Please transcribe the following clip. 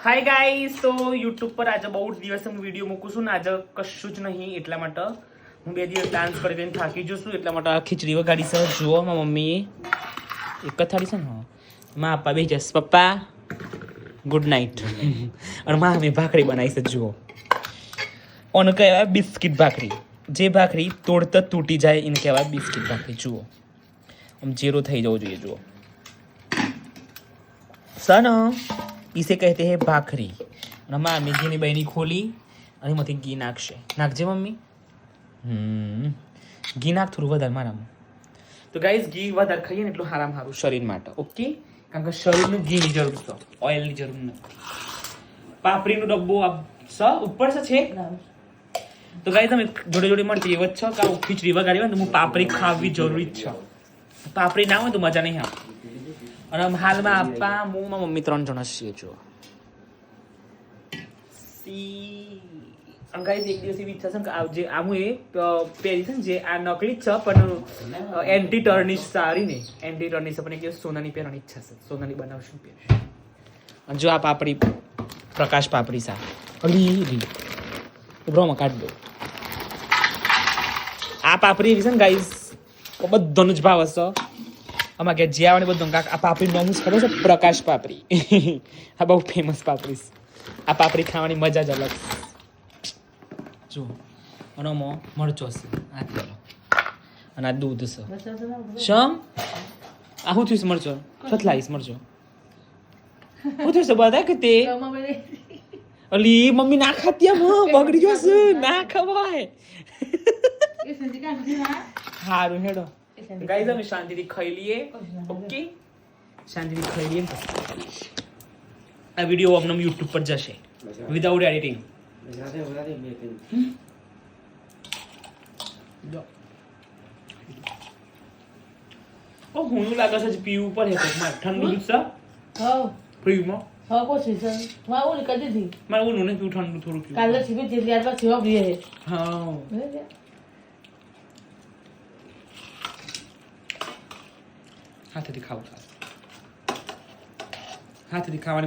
Hi guys, તો YouTube પર આજે બહુ દિવસ હું વિડીયો મૂકું છું ને આજે કશું જ નહીં, એટલા માટે હું 2 દિવસ ડાન્સ કરીને થાકી જશું, એટલા માટે આ ખીચડી વગાડી છે. જુઓ મારા મમ્મી એક જ થાળી છે ને, હા માં આપા બે જશ પપ્પા ગુડ નાઇટ. અને માં અમે ભાખરી બનાવી છે. જુઓ ઓને કહેવાય બિસ્કિટ ભાખરી. જે ભાખરી તોડતા તૂટી જાય એને કહેવાય બિસ્કિટ ભાખરી. જુઓ આમ જીરો થઈ જવું જોઈએ. જુઓ સન इसे कहते हैं भाखरी. અને માં મેગીની બહેની ખોલી અને એમાંથી ઘી નાખશે. નાખજે મમ્મી. ઘી નાખ થોડું વધારે મારામાં. તો ગાઈઝ ઘી વધારે ખાઈએ ને એટલું સારામાં સારું શરીર માટે. ઓકે, કારણ કે શરીરનું ઘીની જરૂર છે, ઓઇલની જરૂર નથી. પાપડીનો ડબ્બો ઉપર છે. તો ગાઈઝ તમે જોડે જોડે મળતી એવ જ છો કે ખીચડી વગાડી હોય ને તો હું પાપડી ખાવી જરૂરી જ છે. પાપડી ના હોય તો મજા નહીં આવે. અને હાલમાં આપા હું મારા મમ્મી 3 જણા છીએ. જો ગાઈઝ એક દિવસ એવી ઈચ્છા છે કે જે આમ એ પહેરી છે ને જે આ નકલી જ છે પણ એન્ટી ટર્નિશ સારી ને એન્ટી ટર્નિશ પણ એક દિવસ સોનાની પહેરવાની ઈચ્છા છે. સોનાની બનાવશું પહેરશું. અને જો આ પાપડી પ્રકાશ પાપડી સા અલી ઉભરોમાં કાઢ દો. આ પાપડી એવી છે ને ગાઈઝ બધાનું જ ભાવ હશે. આમાં કે જે આવવાની બધું કાંક આ પાપડી નામ ખબર છે? પ્રકાશ પાપડી. આ બહુ ફેમસ પાપડી છે. આ પાપડી ખાવાની મજા જ અલગ. જો અને મરચો છે અને આ દૂધ છે. શમ આ શું થયું મરચો? છથલાઈસ મરચો શું થયું છે બધા કે તે અલી મમ્મી ના ખાતી બગડી જશે. ના ખવાય. સારું હેડો ગાઈઝ અમે શાંતિથી ખાઈ લઈએ. ઓકે, શાંતિથી ખાઈ લઈએ. આ વિડીયો અમને યુટ્યુબ પર જશે વિધાઉટ એડિટિંગ. ઓ હું લાગે છે પીવું પડે ઠંડુ દૂધ છે ફ્રીજમાં. હા કોશિશ છે માં ઓલી કરી દીધી. મારે ઓલું નહીં પીવું, ઠંડુ થોડું પીવું. કાલે સીબી જેટલી આટલા સેવા પ્રિય છે. હા હાથેથી ખાવું હાથેથી ખાવાની